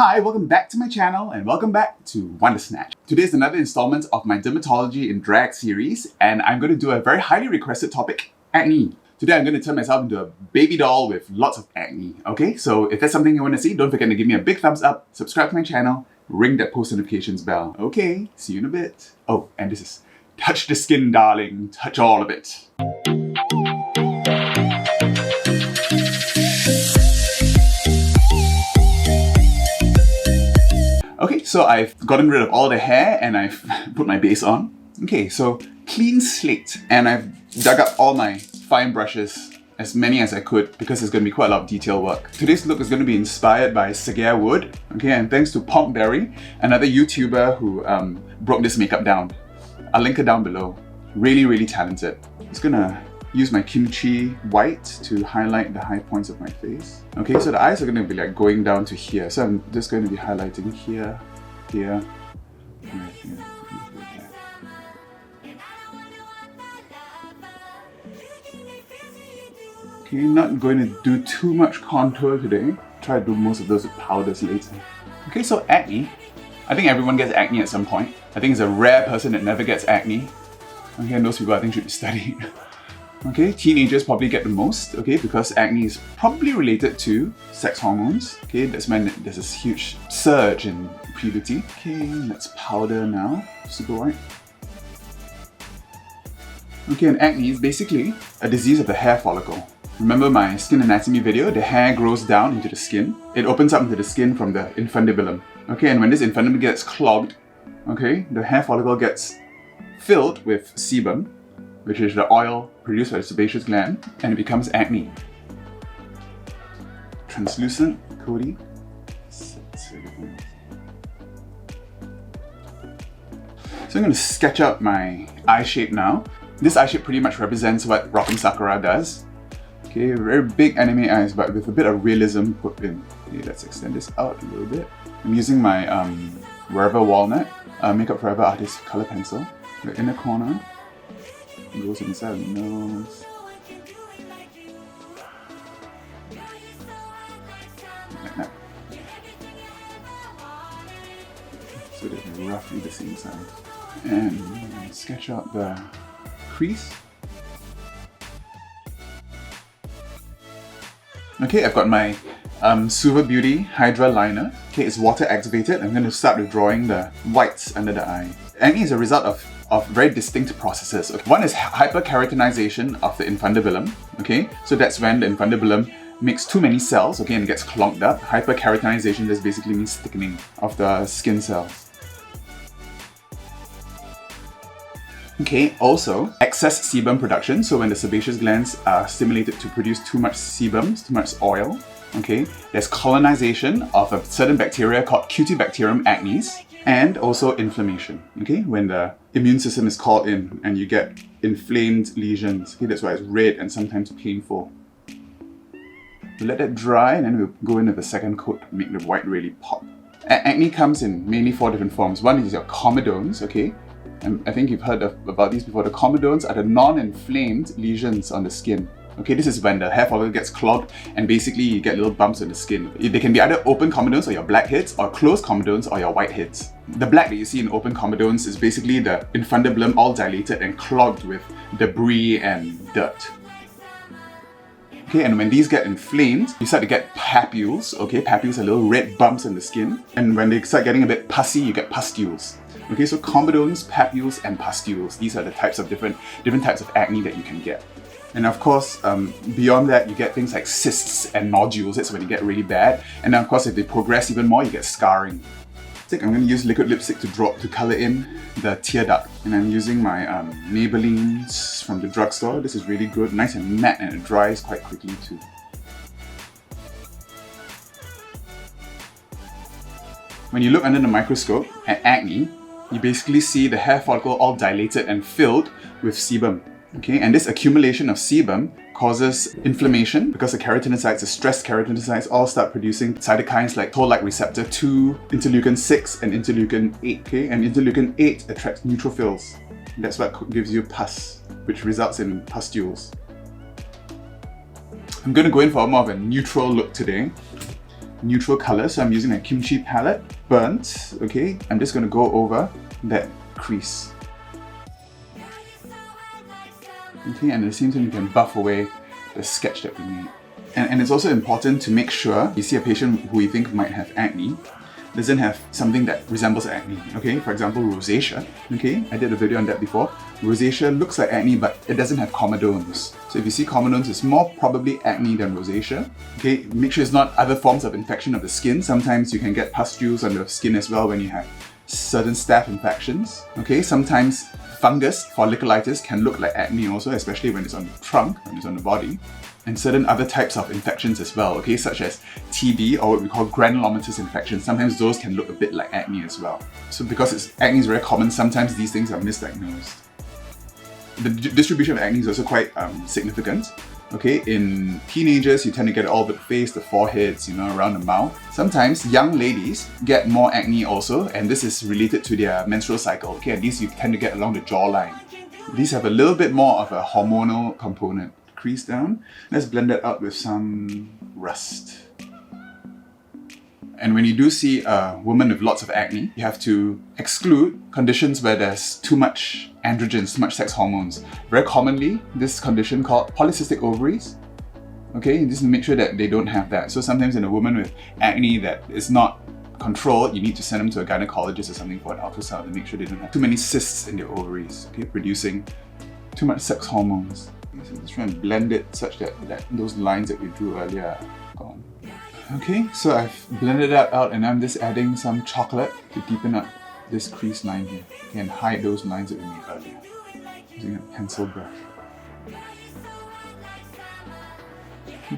Hi, welcome back to my channel and welcome back to Wonder Snatch. Today is another installment of my Dermatology in Drag series and I'm going to do a very highly requested topic, acne. Today I'm going to turn myself into a baby doll with lots of acne, okay? So if that's something you want to see, don't forget to give me a big thumbs up, subscribe to my channel, ring that post notifications bell. Okay, see you in a bit. Oh, and this is touch the skin, darling. Touch all of it. Okay, so I've gotten rid of all the hair and I've put my base on. Okay, so clean slate, and I've dug up all my fine brushes, as many as I could, because there's going to be quite a lot of detail work. Today's look is going to be inspired by Sagare Wood, okay, and thanks to Pompberry, another YouTuber who broke this makeup down. I'll link her down below. Really, really talented. I'm just gonna use my kimchi white to highlight the high points of my face. Okay, so the eyes are going to be like going down to here. So I'm just going to be highlighting here, here, here, here. Okay, not going to do too much contour today. Try to do most of those with powders later. Okay, so acne. I think everyone gets acne at some point. I think it's a rare person that never gets acne. Okay, and those people I think should be studied. Okay, teenagers probably get the most, okay, because acne is probably related to sex hormones. Okay, that's when there's this huge surge in puberty. Okay, let's powder now, super white. Okay, and acne is basically a disease of the hair follicle. Remember my skin anatomy video? The hair grows down into the skin. It opens up into the skin from the infundibulum. Okay, and when this infundibulum gets clogged, okay, the hair follicle gets filled with sebum, which is the oil produced by the sebaceous gland, and it becomes acne. Translucent, Cody. So I'm going to sketch out my eye shape now. This eye shape pretty much represents what Rock'em Sakura does. Okay, very big anime eyes, but with a bit of realism put in. Okay, let's extend this out a little bit. I'm using my Forever Walnut Makeup Forever Artist color pencil. The inner corner goes inside the nose. Like that. So they're roughly the same size. And sketch out the crease. Okay, I've got my Suva Beauty Hydra Liner. Okay, it's water activated. I'm going to start with drawing the whites under the eye. Acne is a result of very distinct processes. One is hyperkeratinization of the infundibulum. Okay, so that's when the infundibulum makes too many cells, okay, and gets clogged up. Hyperkeratinization just basically means thickening of the skin cells. Okay, also excess sebum production. So when the sebaceous glands are stimulated to produce too much sebum, too much oil, okay, there's colonization of a certain bacteria called Cutibacterium acnes, and also inflammation, okay, when the immune system is called in and you get inflamed lesions. Okay, that's why it's red and sometimes painful. We'll let that dry and then we'll go in with a second coat to make the white really pop. Acne comes in mainly 4 different forms. One is your comedones, okay, and I think you've heard about these before. The comedones are the non-inflamed lesions on the skin. Okay, this is when the hair follicle gets clogged and basically you get little bumps on the skin. They can be either open comedones or your blackheads, or closed comedones or your whiteheads. The black that you see in open comedones is basically the infundibulum all dilated and clogged with debris and dirt. Okay, and when these get inflamed, you start to get papules. Okay, papules are little red bumps on the skin. And when they start getting a bit pussy, you get pustules. Okay, so comedones, papules, and pustules. These are the types of different types of acne that you can get. And of course, beyond that, you get things like cysts and nodules. That's when you get really bad. And then of course, if they progress even more, you get scarring. I'm going to use liquid lipstick to color in the tear duct. And I'm using my Maybelline from the drugstore. This is really good, nice and matte, and it dries quite quickly too. When you look under the microscope at acne, you basically see the hair follicle all dilated and filled with sebum. Okay, and this accumulation of sebum causes inflammation because the keratinocytes, the stressed keratinocytes, all start producing cytokines like toll-like receptor 2, interleukin 6, and interleukin 8. Okay, and interleukin 8 attracts neutrophils. That's what gives you pus, which results in pustules. I'm going to go in for more of a neutral look today. neutral color, so I'm using a kimchi palette, burnt, okay? I'm just going to go over that crease. Okay, and at the same time you can buff away the sketch that we made. And it's also important to make sure you see a patient who you think might have acne doesn't have something that resembles acne, okay? For example, rosacea, okay? I did a video on that before. Rosacea looks like acne, but it doesn't have comedones. So if you see comedones, it's more probably acne than rosacea, okay? Make sure it's not other forms of infection of the skin. Sometimes you can get pustules on the skin as well when you have certain staph infections, okay? Sometimes fungus, folliculitis, can look like acne also, especially when it's on the trunk, when it's on the body. And certain other types of infections as well, okay, such as TB or what we call granulomatous infections. Sometimes those can look a bit like acne as well. So because acne is very common, sometimes these things are misdiagnosed. The distribution of acne is also quite significant. Okay, in teenagers, you tend to get it all over the face, the foreheads, you know, around the mouth. Sometimes young ladies get more acne also, and this is related to their menstrual cycle. Okay, and these you tend to get along the jawline. These have a little bit more of a hormonal component. Crease down. Let's blend that out with some rust. And when you do see a woman with lots of acne, you have to exclude conditions where there's too much androgens, too much sex hormones. Very commonly, this condition called polycystic ovaries. Okay, just to make sure that they don't have that. So sometimes in a woman with acne that is not controlled, you need to send them to a gynecologist or something for an ultrasound to make sure they don't have too many cysts in their ovaries, okay, producing too much sex hormones. So let's try and blend it such that those lines that we drew earlier are gone. Okay, so I've blended that out and I'm just adding some chocolate to deepen up this crease line here, okay, and hide those lines that we made earlier using a pencil brush.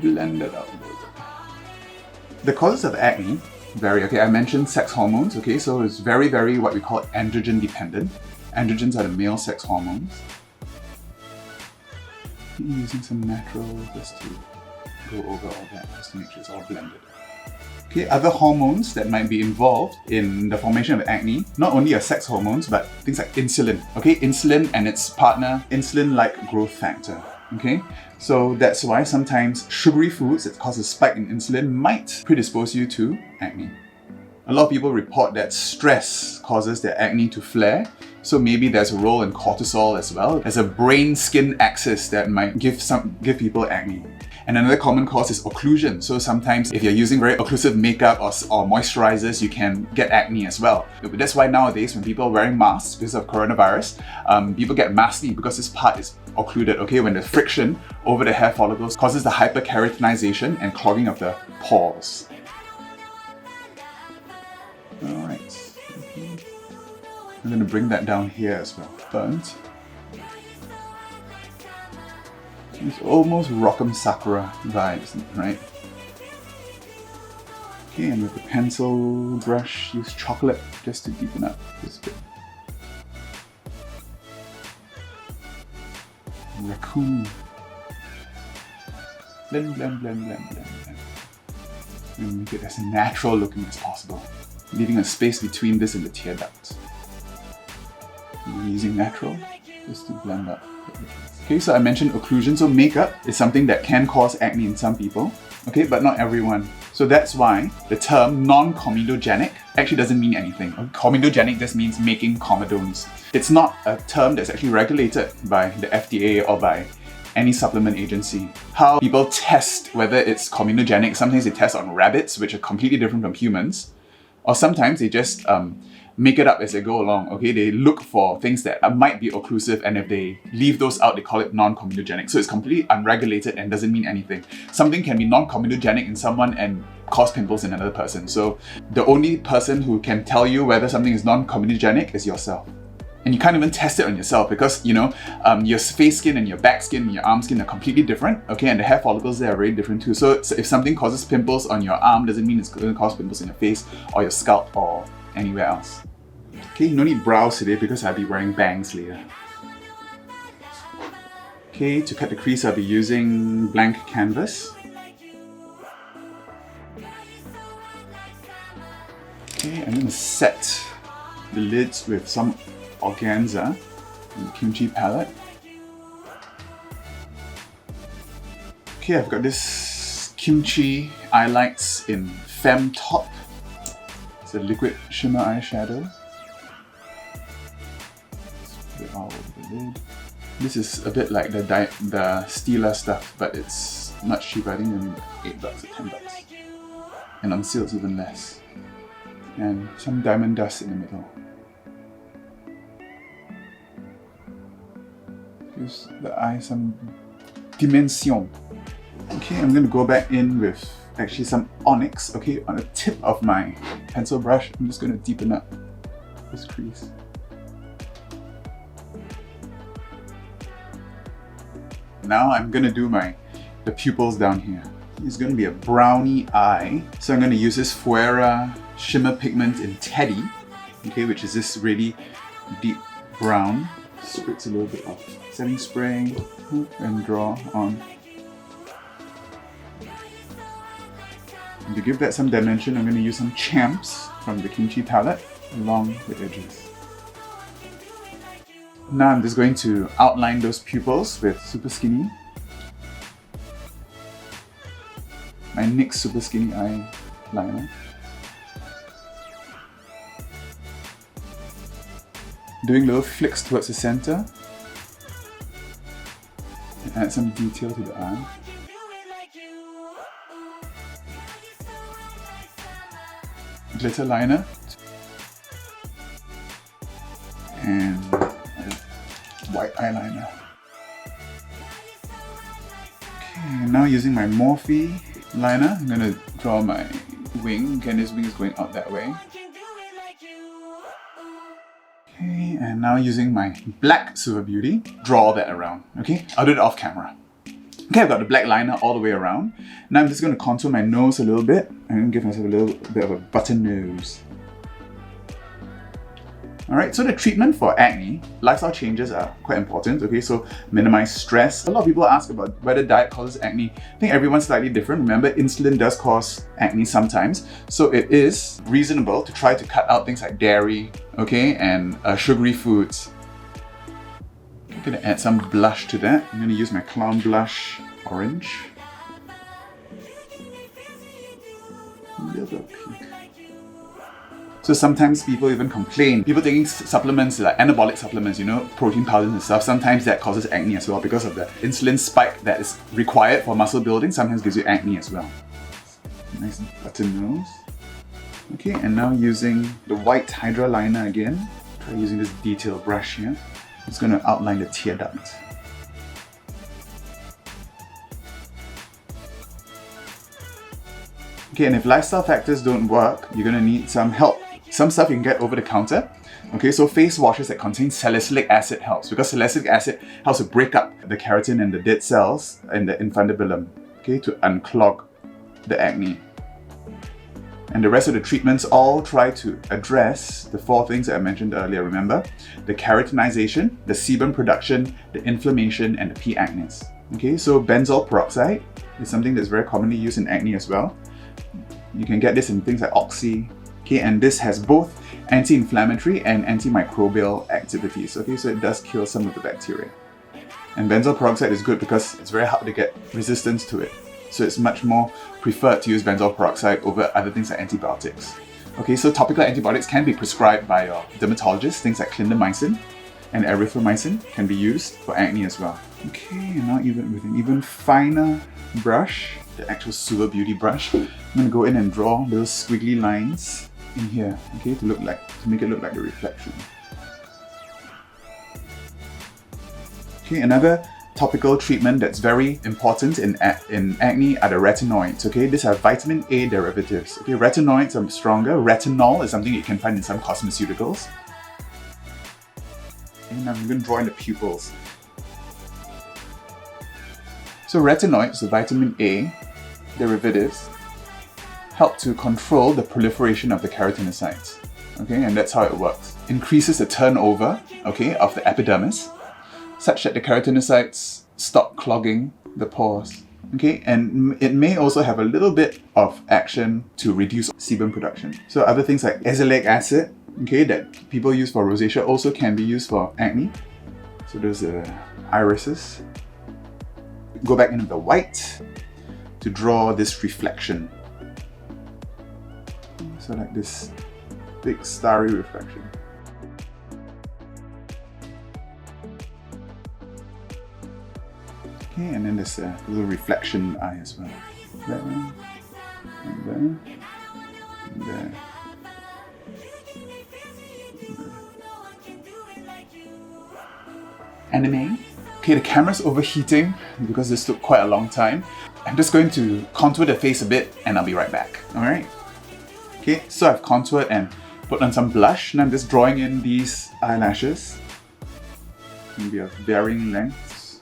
Blend it out a little bit. The causes of acne vary, okay, I mentioned sex hormones, okay, so it's very, very what we call androgen dependent. Androgens are the male sex hormones. Using some natural just to go over all that, just to make sure it's all blended. Okay, other hormones that might be involved in the formation of acne, not only are sex hormones, but things like insulin. Okay, insulin and its partner, insulin-like growth factor. Okay, so that's why sometimes sugary foods that cause a spike in insulin might predispose you to acne. A lot of people report that stress causes their acne to flare. So maybe there's a role in cortisol as well. There's a brain-skin axis that might give people acne. And another common cause is occlusion. So sometimes if you're using very occlusive makeup or moisturizers, you can get acne as well. That's why nowadays when people are wearing masks because of coronavirus, people get maskne because this part is occluded, okay? When the friction over the hair follicles causes the hyperkeratinization and clogging of the pores. Alright. I'm going to bring that down here as well. Burnt. It's almost Rock'em Sakura vibes, right? Okay, and with the pencil brush, use chocolate just to deepen up this bit. Raccoon. Blend, blend, blend, blend, blend, blend. And make it as natural looking as possible, leaving a space between this and the tear duct. I'm using natural just to blend up. Okay, so I mentioned occlusion. So makeup is something that can cause acne in some people, okay, but not everyone. So that's why the term non-comedogenic actually doesn't mean anything. Comedogenic just means making comedones. It's not a term that's actually regulated by the FDA or by any supplement agency. How people test whether it's comedogenic, sometimes they test on rabbits, which are completely different from humans, or sometimes they just make it up as they go along, okay? They look for things that might be occlusive, and if they leave those out, they call it non-comedogenic. So it's completely unregulated and doesn't mean anything. Something can be non-comedogenic in someone and cause pimples in another person. So the only person who can tell you whether something is non-comedogenic is yourself. And you can't even test it on yourself because, you know, your face skin and your back skin and your arm skin are completely different, okay? And the hair follicles there are very different too. So if something causes pimples on your arm, doesn't mean it's going to cause pimples in your face or your scalp or anywhere else. Okay, no need brows today because I'll be wearing bangs later. Okay, to cut the crease, I'll be using blank canvas. Okay, I'm going to set the lids with some organza and the kimchi palette. Okay, I've got this Kimchi Eye Lights in Femme Top. It's a liquid shimmer eyeshadow. Put it all over the lid. This is a bit like the Stila stuff, but it's much cheaper. I think only $8 or $10. And on sale it's even less. And some diamond dust in the middle. Gives the eye some dimension. Okay, I'm going to go back in with actually some onyx, okay, on the tip of my pencil brush. I'm just going to deepen up this crease. Now I'm going to do the pupils down here. It's going to be a brownie eye. So I'm going to use this Fuera shimmer pigment in Teddy, okay, which is this really deep brown. Spritz a little bit of setting spray and draw on. And to give that some dimension, I'm going to use some Champs from the Kimchi palette along the edges. Now I'm just going to outline those pupils with Super Skinny. My NYX Super Skinny eyeliner. Doing little flicks towards the center. And add some detail to the eye. Glitter liner. And white eyeliner. Okay, now using my Morphe liner, I'm gonna draw my wing. Again, this wing is going out that way. Okay, and now using my black Silver Beauty, draw that around. Okay, I'll do it off camera. Okay, I've got the black liner all the way around. Now I'm just going to contour my nose a little bit. I'm going to give myself a little bit of a button nose. Alright, so the treatment for acne, lifestyle changes are quite important, okay? So minimize stress. A lot of people ask about whether diet causes acne. I think everyone's slightly different. Remember, insulin does cause acne sometimes. So it is reasonable to try to cut out things like dairy, okay, and sugary foods. I'm gonna add some blush to that. I'm gonna use my Clown Blush Orange. A little bit of pink. So sometimes people even complain. People taking supplements like anabolic supplements, you know, protein powders and stuff, sometimes that causes acne as well because of the insulin spike that is required for muscle building, sometimes gives you acne as well. Nice button nose. Okay, and now using the white Hydra liner again. Try using this detail brush here. It's going to outline the tear duct. Okay, and if lifestyle factors don't work, you're going to need some help. Some stuff you can get over the counter. Okay, so face washes that contain salicylic acid helps because salicylic acid helps to break up the keratin and the dead cells in the infundibulum, okay, to unclog the acne. And the rest of the treatments all try to address the 4 things that I mentioned earlier, remember? The keratinization, the sebum production, the inflammation, and the P. acnes. Okay, so benzoyl peroxide is something that's very commonly used in acne as well. You can get this in things like Oxy, okay, and this has both anti-inflammatory and antimicrobial activities, okay, so it does kill some of the bacteria. And benzoyl peroxide is good because it's very hard to get resistance to it. So it's much more preferred to use benzoyl peroxide over other things like antibiotics. Okay, so topical antibiotics can be prescribed by your dermatologist. Things like clindamycin and erythromycin can be used for acne as well. Okay, and now even with an even finer brush, the actual Super Beauty brush, I'm going to go in and draw little squiggly lines in here, okay, to make it look like the reflection. Okay, another topical treatment that's very important in acne are the retinoids, okay? These are vitamin A derivatives, okay? Retinoids are stronger. Retinol is something you can find in some cosmeceuticals. And I'm going to draw in the pupils. So retinoids, the vitamin A derivatives, help to control the proliferation of the keratinocytes, okay? And that's how it works. Increases the turnover, okay, of the epidermis, such that the keratinocytes stop clogging the pores. Okay, and it may also have a little bit of action to reduce sebum production. So other things like azelaic acid, okay, that people use for rosacea also can be used for acne. So those are irises. Go back into the white. to draw this reflection. So like this big starry reflection. Okay, and then there's a little reflection eye as well. There, and there, and there. Anime. Okay, the camera's overheating because this took quite a long time. I'm just going to contour the face a bit and I'll be right back. Alright? Okay, so I've contoured and put on some blush and I'm just drawing in these eyelashes. Maybe of varying lengths.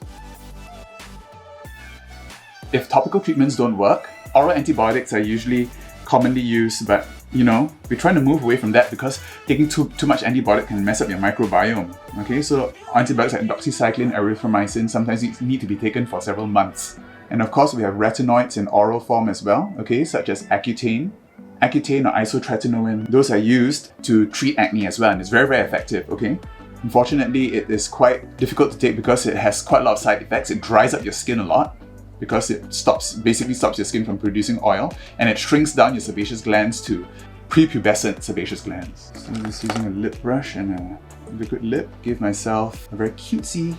If topical treatments don't work, oral antibiotics are usually commonly used, but you know, we're trying to move away from that because taking too much antibiotic can mess up your microbiome. Okay, so antibiotics like doxycycline, erythromycin sometimes need to be taken for several months. And of course, we have retinoids in oral form as well, okay, such as Accutane. Accutane or isotretinoin, those are used to treat acne as well, and it's very, very effective, okay? Unfortunately, it is quite difficult to take because it has quite a lot of side effects. It dries up your skin a lot because it basically stops your skin from producing oil, and it shrinks down your sebaceous glands to prepubescent sebaceous glands. So I'm just using a lip brush and a liquid lip. Give myself a very cutesy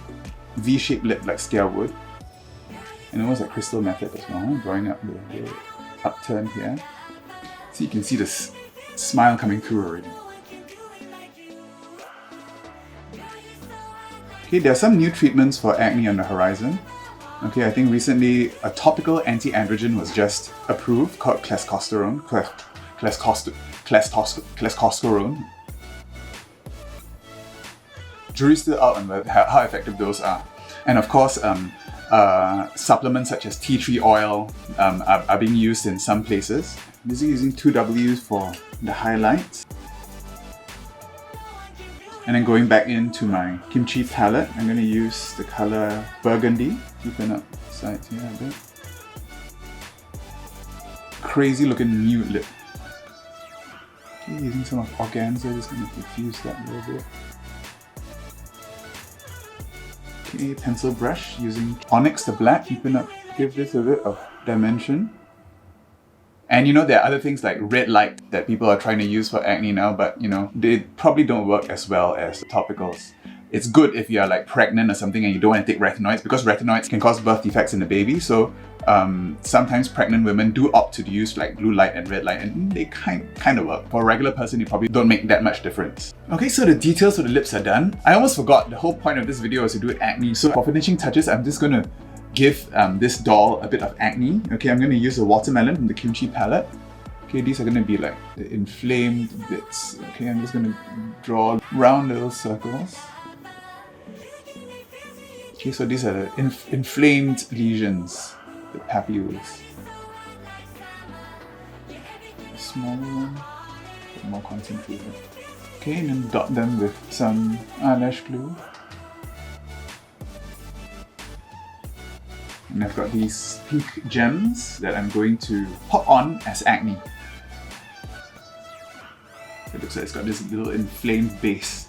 V-shaped lip like scale would. And almost like crystal method as well, drawing up the upturn here. So you can see this smile coming through already. Okay, there are some new treatments for acne on the horizon. Okay, I think recently a topical anti-androgen was just approved called clascosterone. Clascosterone. Jury's still out on how effective those are. And of course, supplements such as tea tree oil are being used in some places. I'm busy using 2Ws for the highlights. And then going back into my kimchi palette, I'm going to use the color Burgundy. Deepen up sides here a bit. Crazy looking nude lip. Okay, using some of organza, just going to diffuse that a little bit. Okay, pencil brush using Onyx the black. Deepen up, give this a bit of dimension. And you know, there are other things like red light that people are trying to use for acne now, but you know, they probably don't work as well as topicals. It's good if you're like pregnant or something and you don't want to take retinoids, because retinoids can cause birth defects in the baby. So sometimes pregnant women do opt to use like blue light and red light, and they kind of work. For a regular person, you probably don't make that much difference. Okay, so the details of the lips are done. I almost forgot, the whole point of this video is to do acne. So for finishing touches, I'm just going to give this doll a bit of acne. Okay, I'm going to use a watermelon from the kimchi palette. Okay, these are going to be like the inflamed bits. Okay, I'm just going to draw round little circles. Okay, so these are the inflamed lesions, the papules. A smaller one, but more concentrated. Okay, and then dot them with some eyelash glue. And I've got these pink gems that I'm going to pop on as acne. It looks like it's got this little inflamed base.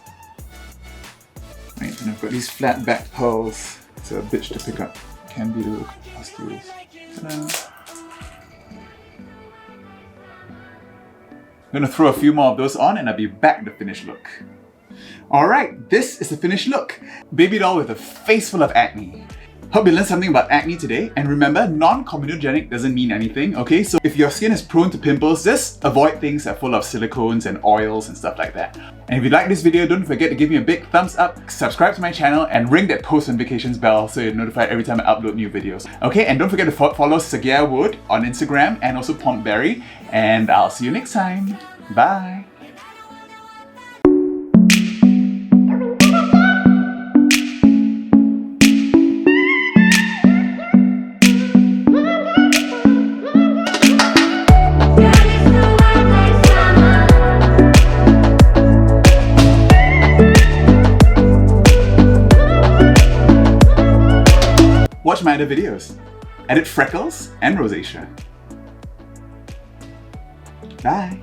Right, and I've got these flat back pearls. It's a bitch to pick up. Can be little pustules. Ta-da. I'm gonna throw a few more of those on and I'll be back to the finished look. Alright, this is the finished look. Baby doll with a face full of acne. Hope you learned something about acne today, and remember, non-comedogenic doesn't mean anything, okay? So if your skin is prone to pimples, just avoid things that are full of silicones and oils and stuff like that. And if you like this video, don't forget to give me a big thumbs up, subscribe to my channel, and ring that post notifications bell so you're notified every time I upload new videos. Okay, and don't forget to follow Sagia Wood on Instagram and also Pompberry, and I'll see you next time. Bye! Watch my other videos. Edit freckles and rosacea. Bye!